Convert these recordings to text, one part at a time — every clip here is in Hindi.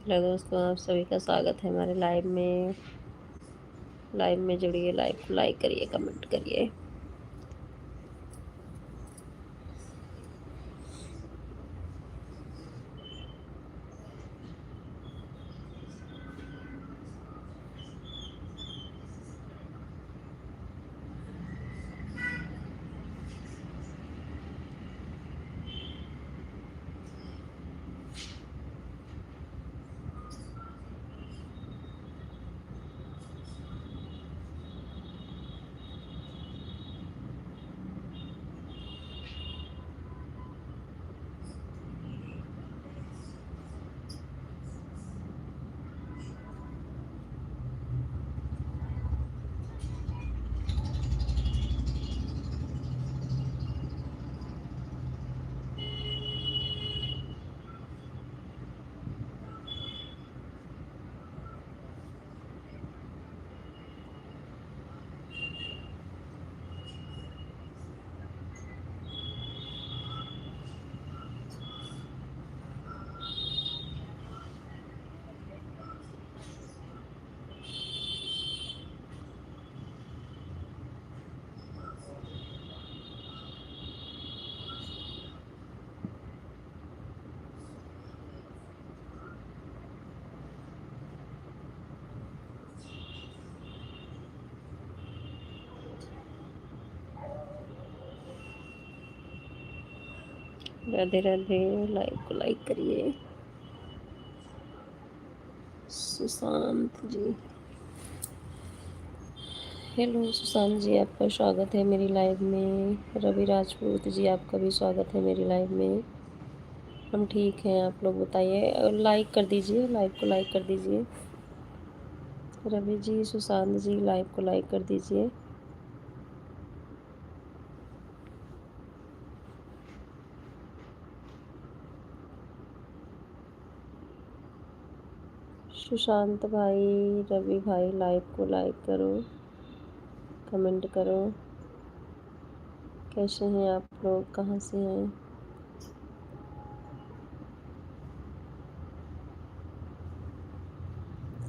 हेलो दोस्तों, आप सभी का स्वागत है हमारे लाइव में जुड़िए, लाइव को लाइक करिए, कमेंट करिए। राधे राधे। लाइव को लाइक करिए। सुशांत जी, हेलो सुशांत जी, आपका स्वागत है मेरी लाइव में। रवि राजपूत जी, आपका भी स्वागत है मेरी लाइव में। हम ठीक हैं, आप लोग बताइए। और लाइक कर दीजिए, लाइव को लाइक कर दीजिए। रवि जी, सुशांत जी, लाइव को लाइक कर दीजिए। सुशांत भाई, रवि भाई, लाइव को लाइक करो, कमेंट करो। कैसे हैं आप लोग, कहाँ से हैं?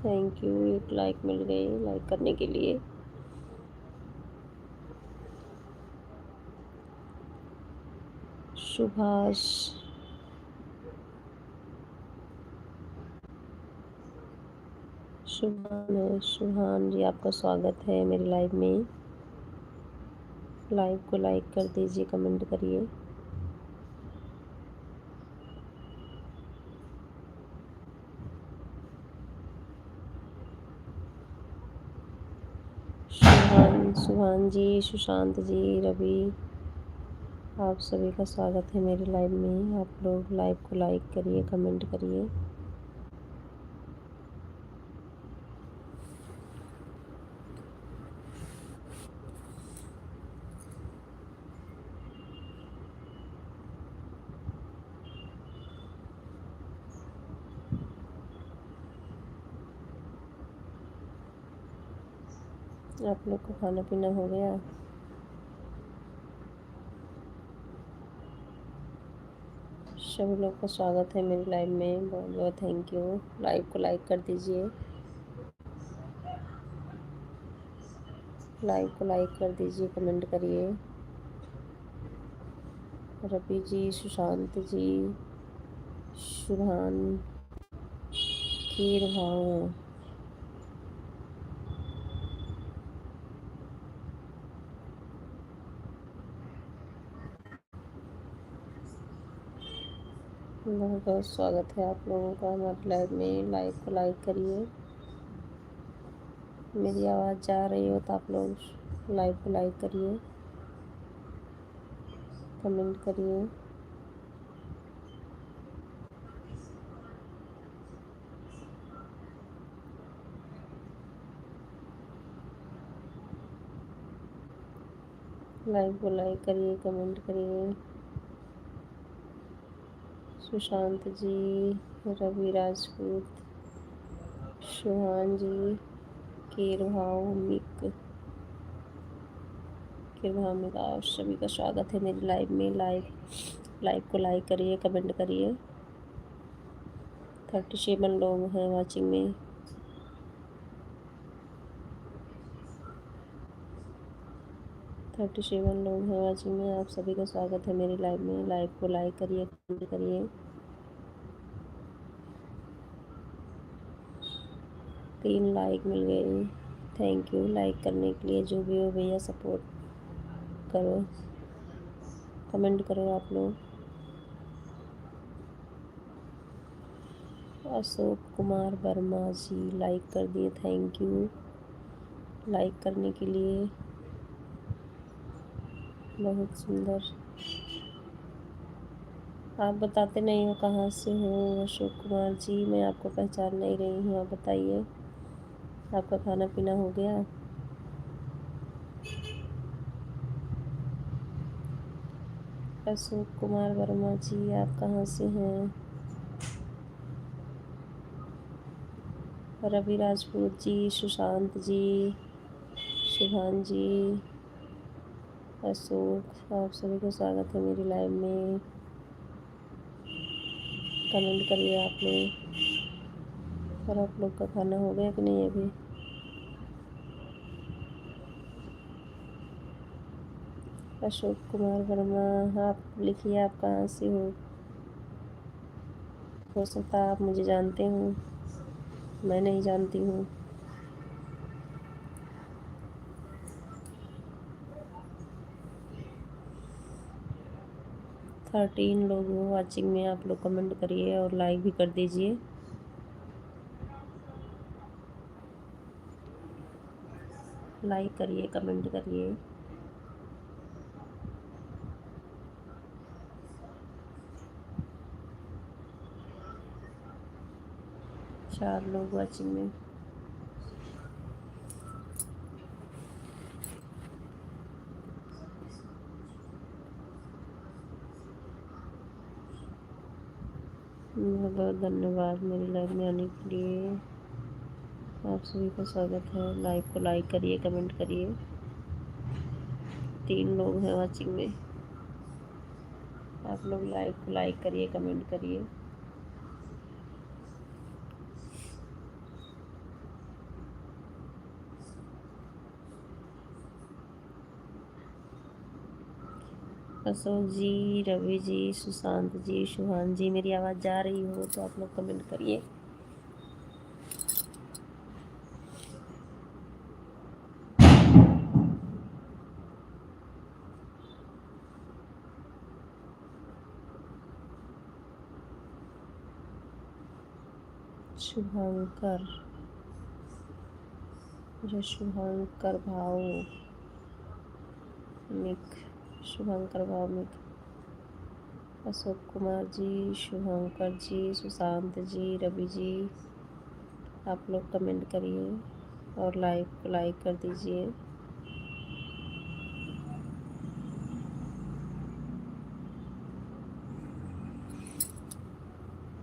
थैंक यू, एक लाइक मिल गई लाइक करने के लिए। सुभाष, सुहान जी, आपका स्वागत है मेरी लाइव में। लाइव को लाइक कर दीजिए, कमेंट करिए। सुहान जी, सुशांत जी, रवि, आप सभी का स्वागत है मेरी लाइव में। आप लोग लाइव को लाइक करिए, कमेंट करिए। आप लोग को खाना पीना हो गया? सभी लोग का स्वागत है मेरी लाइव में, बहुत बहुत थैंक यू। लाइव को लाइक कर दीजिए, लाइव को लाइक कर दीजिए, कमेंट करिए। रवि जी, सुशांत जी, शुभान, खीर भाव, बहुत बहुत स्वागत है आप लोगों का हमारे लाइव में। लाइव को लाइक करिए। मेरी आवाज़ जा रही हो तो आप लोग लाइव को लाइक करिए, कमेंट करिए। लाइव को लाइक करिए, कमेंट करिए। सुशांत जी, रवि राजपूत, सुहान जी, कीर भाव मिक, कीर भाव मिक, आप सभी का स्वागत है मेरी लाइव में। लाइव को लाइक करिए, कमेंट करिए। 37 लोग हैं वाचिंग में। थर्टी सेवन लोग हैं वाचिंग में। आप सभी का स्वागत है मेरी लाइव में। लाइव को लाइक करिए, कमेंट करिए। 3 लाइक मिल गए। थैंक यू लाइक करने के लिए। जो भी हो भैया सपोर्ट करो, कमेंट करो आप लोग। अशोक कुमार वर्मा जी लाइक कर दिए, थैंक यू लाइक करने के लिए। बहुत सुंदर। आप बताते नहीं हो कहाँ से हो अशोक कुमार जी, मैं आपको पहचान नहीं रही हूँ। आप बताइए, आपका खाना पीना हो गया? अशोक कुमार वर्मा जी आप कहाँ से हैं? रवि राजपूत जी, सुशांत जी, शुभान जी, अशोक, आप सभी को स्वागत है मेरी लाइव में। कमेंट करिए आप लोग। और आप लोग का खाना हो गया कि नहीं अभी? अशोक कुमार वर्मा, आप लिखिए आप कहाँ से हो सकता है आप मुझे जानते हो, मैं नहीं जानती हूँ। 13 लोग हो वाचिंग में। आप लोग कमेंट करिए और लाइक भी कर दीजिए। लाइक करिए, कमेंट करिए। चार लोग वाचिंग में। बहुत बहुत धन्यवाद मेरी लाइव में आने के लिए। आप सभी का स्वागत है। लाइव को लाइक करिए, कमेंट करिए। 3 लोग हैं वाचिंग में। आप लोग लाइव को लाइक करिए, कमेंट करिए। अशोक जी, रवि जी, सुशांत जी, शुभान जी, मेरी आवाज़ जा रही हो तो आप लोग कमेंट करिए। शुभंकर, शुभंकर भाव मिक, शुभंकर भाव मिक, अशोक कुमार जी, शुभंकर जी, सुशांत जी, रवि जी, आप लोग कमेंट करिए और लाइव को लाइक कर दीजिए।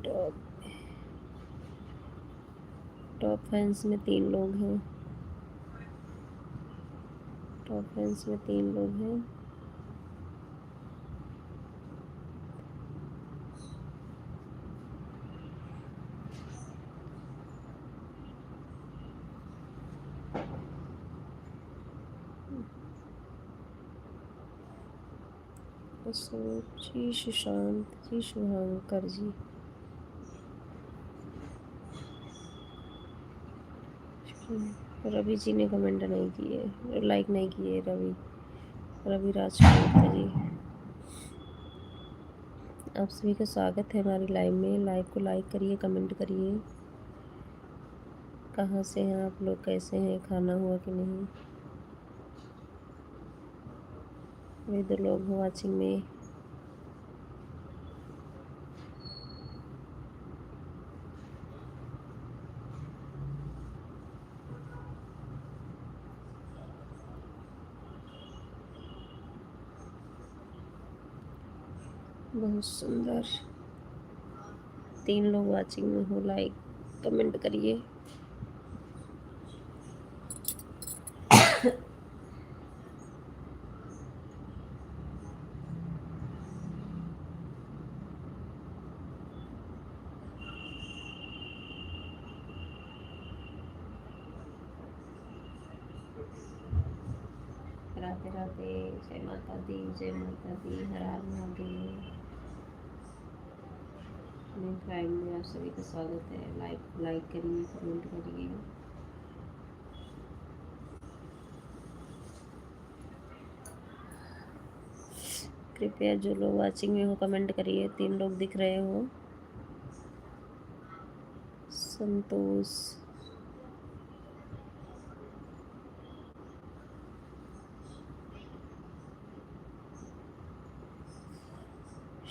टॉप टॉप फैंस में 3 लोग हैं। टॉप फैंस में 3 लोग हैं। अशोक जी, सुशांत जी, शुभंकर जी। रवि जी ने कमेंट नहीं किए, लाइक नहीं किए। रवि रवि राजपूत जी, आप सभी का स्वागत है हमारी लाइव में। लाइव को लाइक करिए, कमेंट करिए। कहाँ से हैं आप लोग, कैसे हैं, खाना हुआ कि नहीं? अभी 2 लोग हैं वाचिंग में। बहुत सुंदर। 3 लोग वाचिंग में हो। लाइक कमेंट करिए। राधे, जय माता दी, जय माता दी, हर हर महादेव। नेक्स्ट लाइव में आप सभी का स्वागत है। लाइक करिए, कमेंट करिए। कृपया जो लोग वाचिंग में हो कमेंट करिए। 3 लोग दिख रहे हो। संतोष,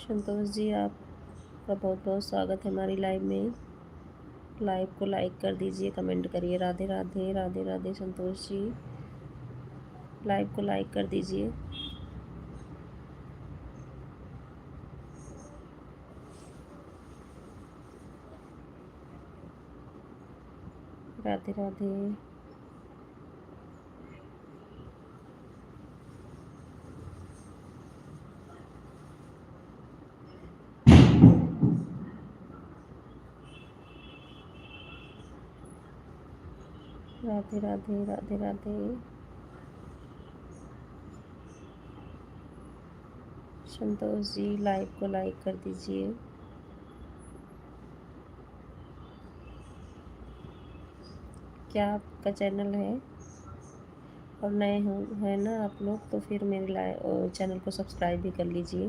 संतोष जी आपका बहुत बहुत स्वागत है हमारी लाइव में। लाइव को लाइक कर दीजिए, कमेंट करिए। राधे राधे, राधे राधे संतोष जी, लाइव को लाइक कर दीजिए। राधे राधे। राधे राधे, राधे राधे। संतोष जी लाइव को लाइक कर दीजिए। क्या आपका चैनल है और नए हो है ना आप लोग, तो फिर मेरे चैनल को सब्सक्राइब भी कर लीजिए।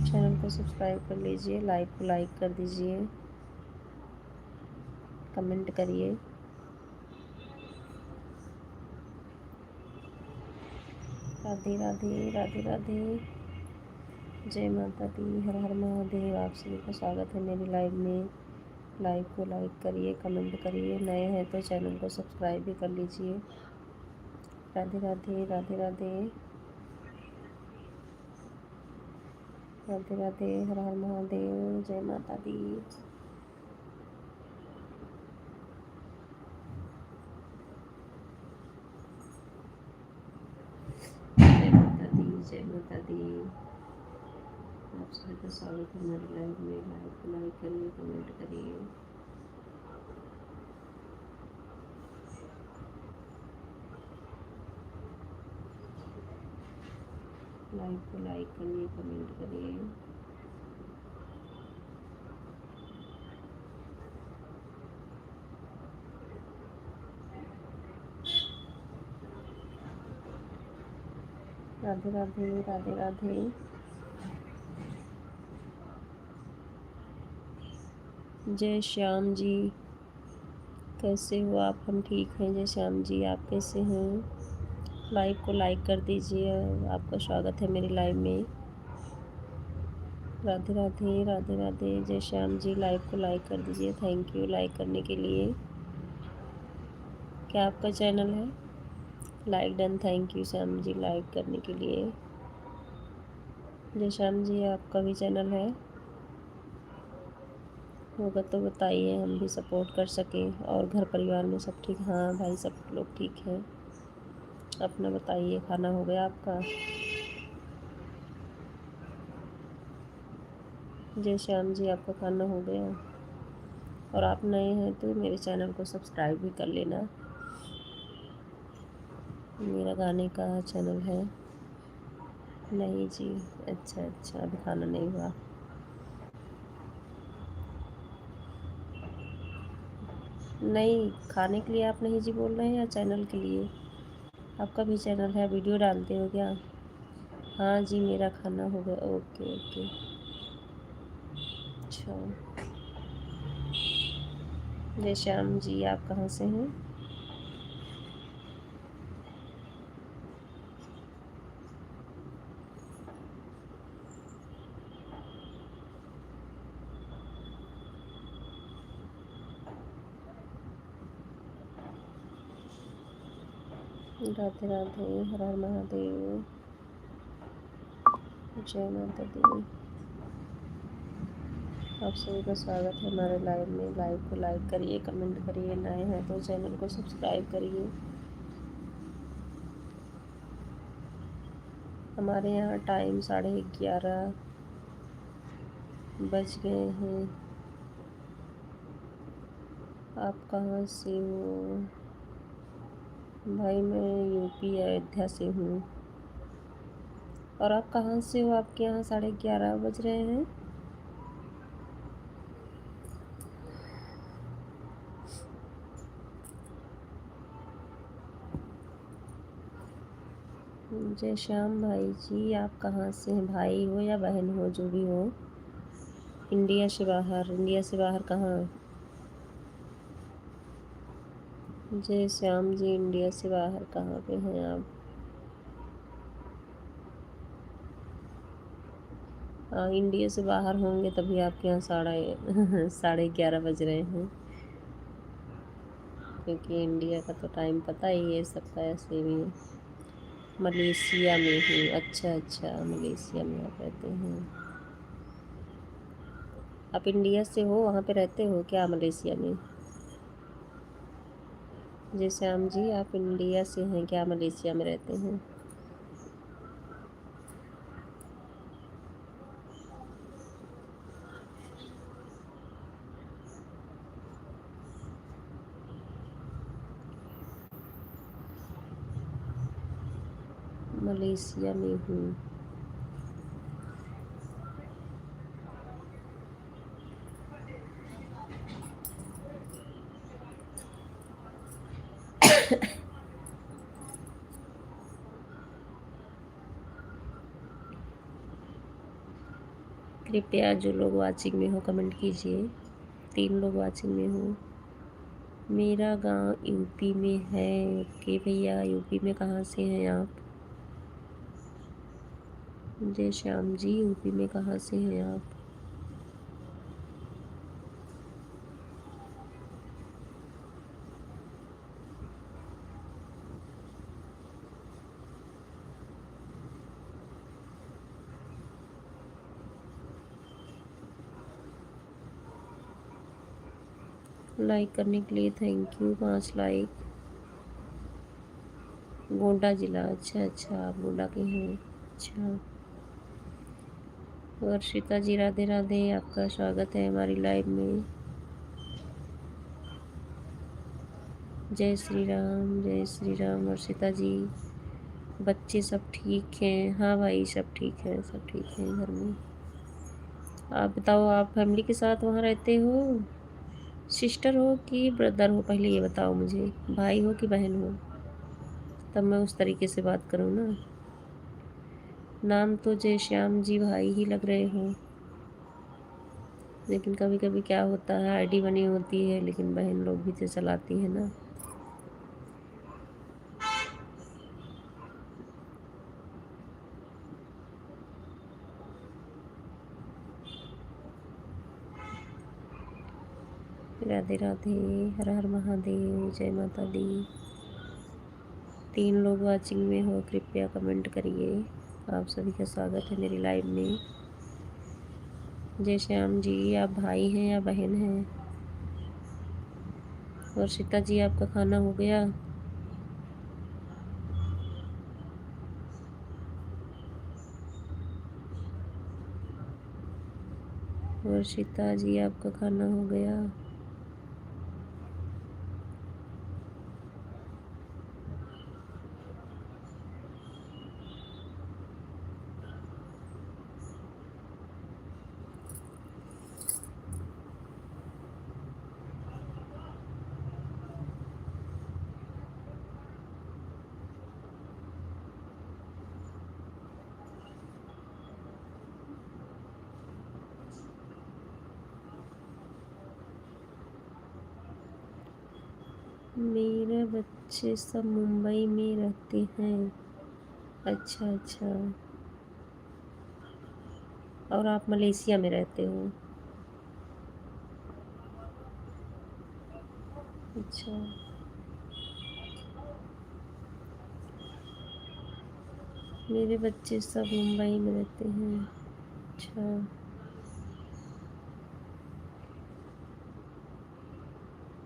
चैनल को सब्सक्राइब कर लीजिए, लाइव को लाइक कर दीजिए, कमेंट करिए। राधे राधे, राधे राधे, जय माता दी, हर हर महादेव। आप सभी का स्वागत है मेरी लाइव में। लाइव को लाइक करिए, कमेंट करिए। नए हैं तो चैनल को सब्सक्राइब भी कर लीजिए। राधे राधे, राधे राधे, राधे राधे, हर हर महादेव, जय माता दी। जय माता दी, जय माता दी। आप सभी का स्वागत है हमारी लाइव में। लाइव को लाइक करिए, कमेंट करिए। लाइव को लाइक करिए, कमेंट करिए। राधे राधे, राधे राधे, जय श्याम जी, कैसे हो आप? हम ठीक हैं जय श्याम जी, आप कैसे हैं? लाइव को लाइक कर दीजिए। आपका स्वागत है मेरी लाइव में। राधे राधे, राधे राधे, जय श्याम जी, लाइव को लाइक कर दीजिए। थैंक यू लाइक करने के लिए। क्या आपका चैनल है? Like done, thank you Shyam ji like करने के लिए। जय श्याम जी, आपका भी चैनल है? होगा तो बताइए, हम भी सपोर्ट कर सकें। और घर परिवार में सब ठीक? हाँ भाई, सब लोग ठीक हैं। अपना बताइए, खाना हो गया आपका? जय श्याम जी, आपका खाना हो गया? और आप नए हैं तो मेरे चैनल को सब्सक्राइब भी कर लेना। मेरा गाने का चैनल है? नहीं जी। अच्छा अच्छा, अभी खाना नहीं हुआ। नहीं, खाने के लिए आप नहीं जी बोल रहे हैं या चैनल के लिए? आपका भी चैनल है, वीडियो डालते हो क्या? हाँ जी, मेरा खाना हो गया। ओके ओके, अच्छा। जय श्याम जी, आप कहाँ से हैं? राधे राधे, हर हर महादेव, जय माता दी। आप सभी का स्वागत है हमारे लाइव में। लाइव को लाइक करिए, कमेंट करिए। नए हैं तो चैनल को सब्सक्राइब करिए। हमारे यहाँ टाइम 11:30 बज गए हैं। आप कहाँ से हो? भाई मैं यूपी अयोध्या से हूँ। और आप कहाँ से हो? आपके यहाँ 11:30 बज रहे हैं। जय श्याम भाई जी, आप कहाँ से हैं? भाई हो या बहन हो, जो भी हो। इंडिया से बाहर? इंडिया से बाहर कहाँ? जय श्याम जी, इंडिया से बाहर कहाँ पे हैं आप? हाँ, इंडिया से बाहर होंगे तभी आपके यहाँ 11:30 बज रहे हैं। क्योंकि इंडिया का तो टाइम पता ही है सबका, ऐसे भी। मलेशिया में हूँ। अच्छा अच्छा, मलेशिया में आप रहते हैं। आप इंडिया से हो, वहाँ पे रहते हो क्या मलेशिया में? जी श्याम जी, आप इंडिया से हैं क्या, मलेशिया में रहते हैं? मलेशिया में हूँ। कृपया जो लोग वाचिंग में हो कमेंट कीजिए। 3 लोग वाचिंग में हो। मेरा गांव यूपी में है। ओके भैया, यूपी में कहाँ से हैं आप? जय श्याम जी, यूपी में कहाँ से हैं आप? लाइक करने के लिए थैंक यू। 5 लाइक। गोंडा जिला? अच्छा अच्छा, आप गोंडा के हैं। अच्छा। वर्षिता जी, राधे राधे, आपका स्वागत है हमारी लाइव में। जय श्री राम, जय श्री राम वर्षिता जी। बच्चे सब ठीक हैं? हाँ भाई, सब ठीक है, सब ठीक है घर में। आप बताओ, आप फैमिली के साथ वहाँ रहते हो? सिस्टर हो कि ब्रदर हो, पहले ये बताओ मुझे। भाई हो कि बहन हो? तब मैं उस तरीके से बात करूँ ना। नाम तो जय श्याम जी भाई ही लग रहे हो। लेकिन कभी कभी क्या होता है, आईडी बनी होती है लेकिन बहन लोग भी तो चलाती है ना। राधे राधे, हर हर महादेव, जय माता दी। 3 लोग वाचिंग में हो, कृपया कमेंट करिए। आप सभी का स्वागत है मेरी लाइव में। जय श्याम जी, आप भाई हैं या बहन हैं? वर्षिता जी, आपका खाना हो गया? वर्षिता जी, आपका खाना हो गया? मेरे बच्चे सब मुंबई में रहते हैं। अच्छा अच्छा। और आप मलेशिया में रहते हो? अच्छा। मेरे बच्चे सब मुंबई में रहते हैं। अच्छा।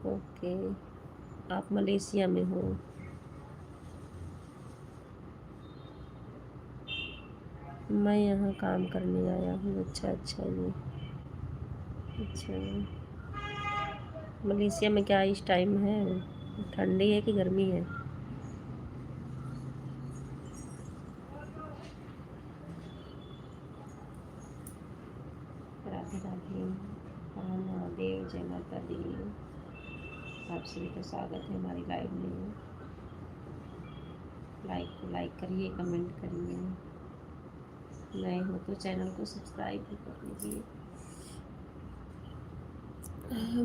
ओके। आप मलेशिया में हो? मैं यहाँ काम करने आया हूँ। अच्छा अच्छा जी। अच्छा। मलेशिया में क्या इस टाइम है? ठंडी है कि गर्मी है? राधे राधे। हाँ महादेव, जय माता दी। आप सभी का स्वागत है हमारी लाइव में। लाइक को लाइक करिए, कमेंट करिए। नए हो तो चैनल को सब्सक्राइब भी कर लीजिए।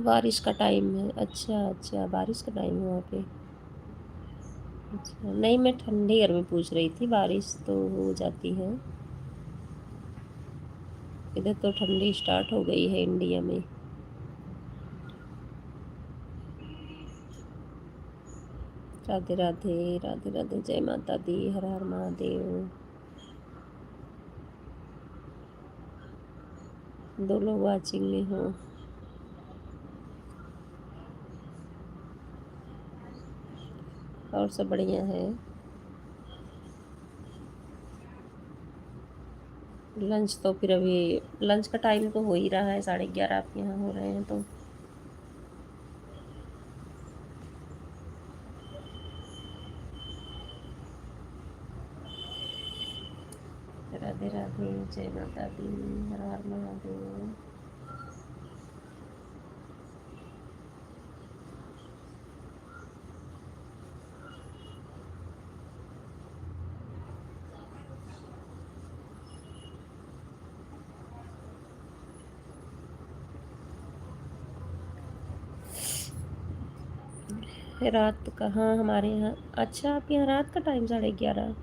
बारिश का टाइम है। अच्छा अच्छा, बारिश का टाइम है वहाँ पे। अच्छा, नहीं मैं ठंडी घर में पूछ रही थी, बारिश तो हो जाती है। इधर तो ठंडी स्टार्ट हो गई है इंडिया में। राधे राधे, राधे राधे, जय माता दी, हर हर महादेव। 2 लोग वाचिंग में हो। और सब बढ़िया है। लंच तो फिर अभी लंच का टाइम तो हो ही रहा है, 11:30 आपके यहाँ हो रहे हैं तो। राधे राधे, जय माता दी, हर हर महादेव। रात का, हाँ हमारे यहाँ। अच्छा, आपके यहाँ रात का टाइम 11:30।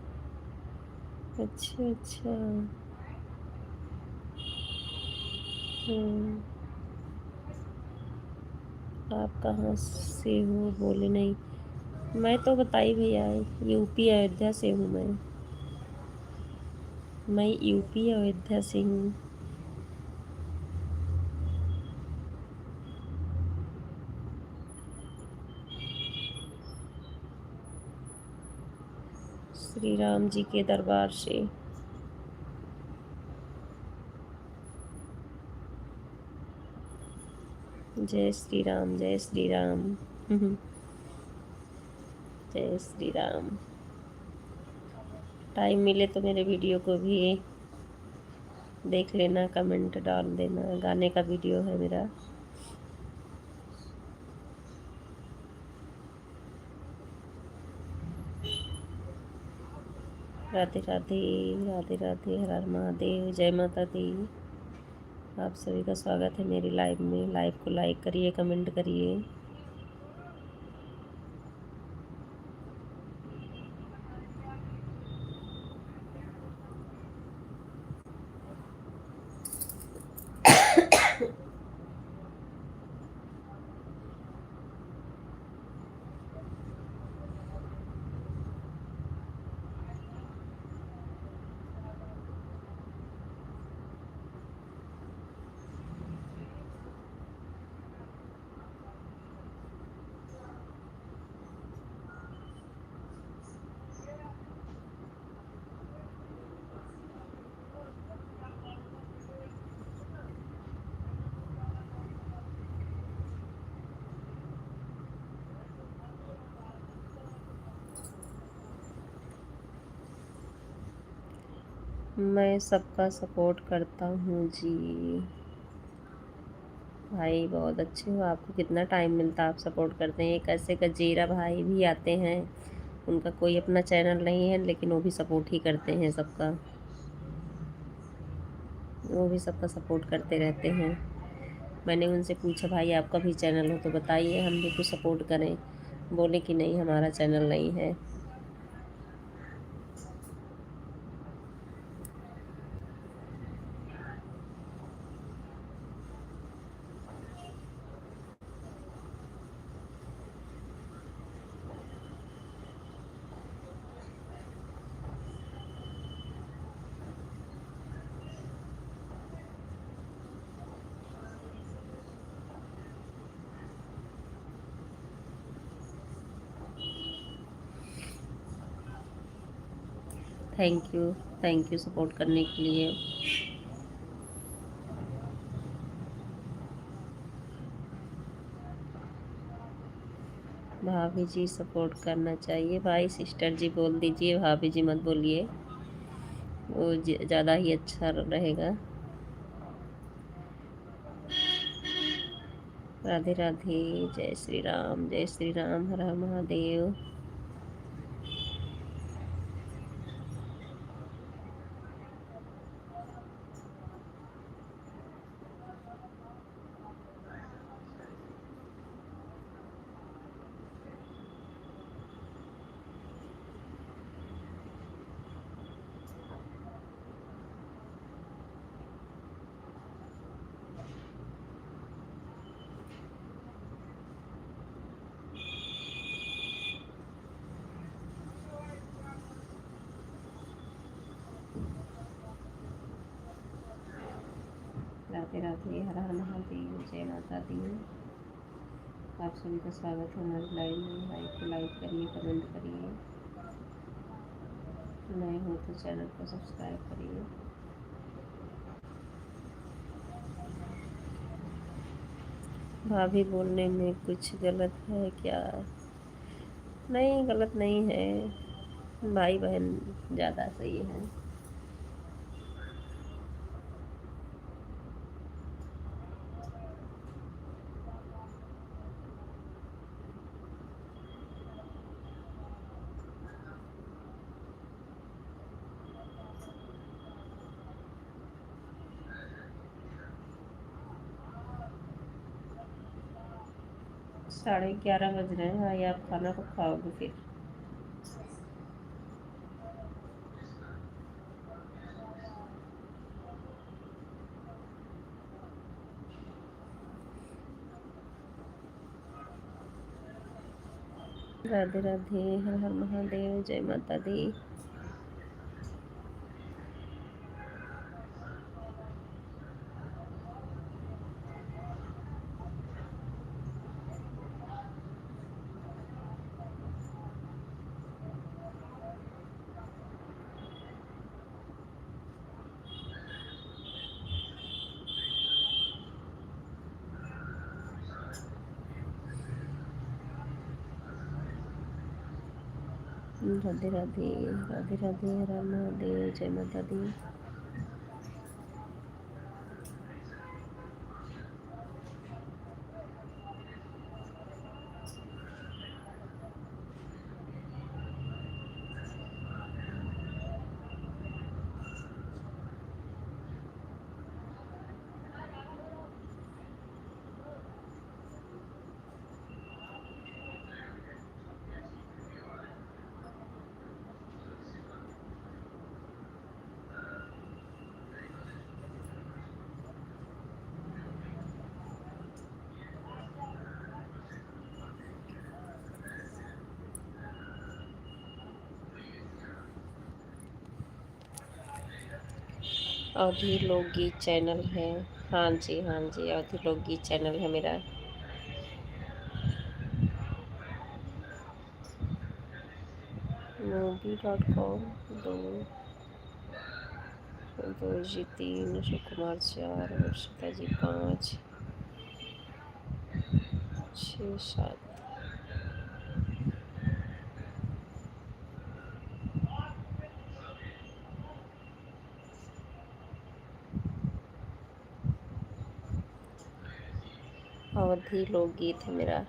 अच्छा अच्छा। हम्म। आप कहाँ से हो बोले नहीं। मैं तो बताई भैया, यूपी अयोध्या से हूँ मैं। मैं यूपी अयोध्या से हूँ। श्री राम जी के दरबार से। जय श्री राम, जय श्री राम। जय श्री राम। टाइम मिले तो मेरे वीडियो को भी देख लेना, कमेंट डाल देना। गाने का वीडियो है मेरा। राधे राधे, राधे राधे, हर हर महादेव, जय माता दी। आप सभी का स्वागत है मेरी लाइव में। लाइव को लाइक करिए, कमेंट करिए। मैं सबका सपोर्ट करता हूँ जी। भाई बहुत अच्छे हो, आपको कितना टाइम मिलता है, आप सपोर्ट करते हैं। एक ऐसे गजीरा भाई भी आते हैं, उनका कोई अपना चैनल नहीं है लेकिन वो भी सपोर्ट ही करते हैं सबका। वो भी सबका सपोर्ट करते रहते हैं। मैंने उनसे पूछा भाई आपका भी चैनल हो तो बताइए, हम भी कुछ सपोर्ट करें। बोले कि नहीं, हमारा चैनल नहीं है। Thank you, thank you support करने के लिए। भाभी जी सपोर्ट करना चाहिए। भाई सिस्टर जी बोल दीजिए, भाभी जी मत बोलिए, वो ज़्यादा ही अच्छा रहेगा। राधे राधे। जय श्री राम, हर हर महादेव। राधे राधे, हर हर महादेव, जय माता दी। आप सभी का स्वागत है हमारी लाइव में। लाइव को लाइक करिए, कमेंट करिए। नए हो तो चैनल को सब्सक्राइब करिए। भाभी बोलने में कुछ गलत है क्या? नहीं, गलत नहीं है। भाई बहन ज़्यादा सही है। 11:30 बज रहे हैं। आइए, आप खाना कब खाओगे फिर? राधे राधे, हर हर महादेव, जय माता दी। राधे राधे, राधे राधे, हर हर महादेव, जय माता दी। अवधि लोकगीत चैनल है। हाँ जी, हाँ जी, अवधि लोकगीत चैनल है मेरा। Mobi.com 2, 2 जी 3, सुकुमार 4, वर्षिता जी 5, 6, 7। अवधि लोकगीत है मेरा।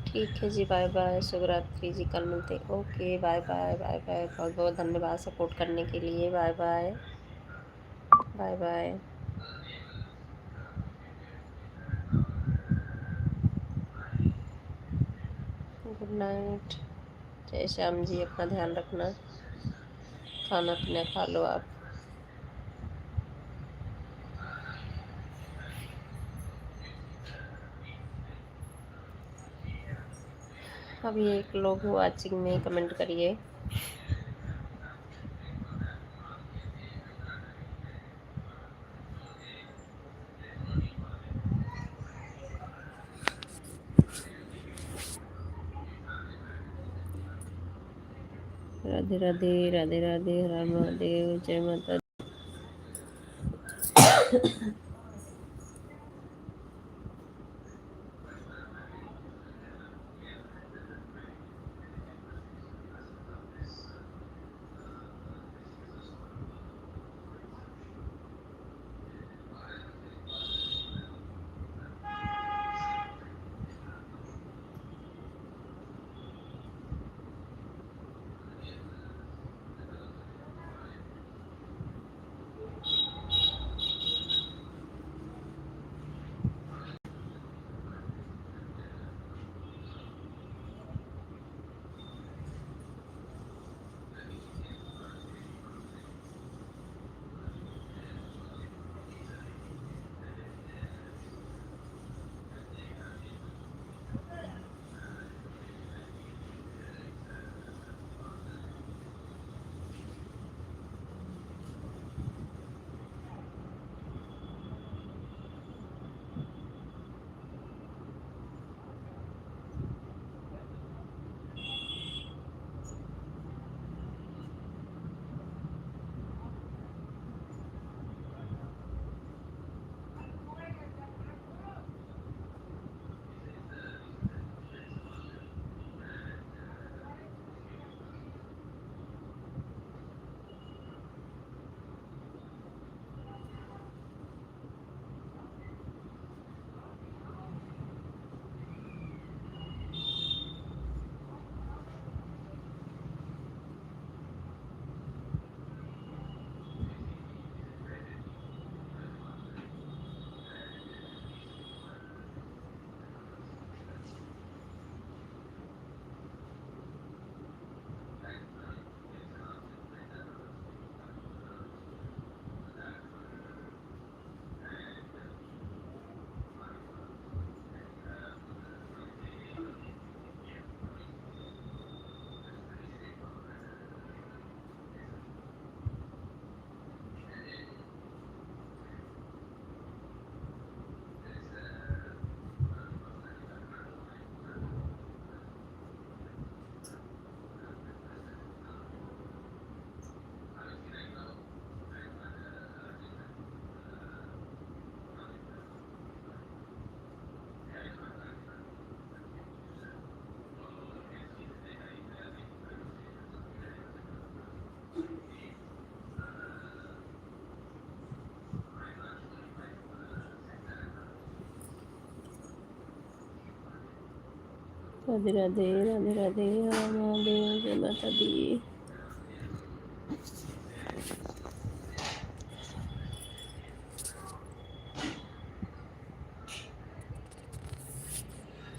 ठीक है जी, बाय बाय, शुभ रात्रि जी, कल मिलते हैं। Okay, bye bye, bye bye, बहुत बहुत धन्यवाद सपोर्ट करने के लिए। Bye bye, bye bye, good night. जय श्याम जी, अपना ध्यान रखना। खाना पीना खा लो आप। अभी एक लोग वाचिंग में कमेंट करिए। राधे राधे, राधे राधे, हर हर महादेव, जय माता। राधे राधे, राधे राधे, हर हर महादेव, जय माता दी।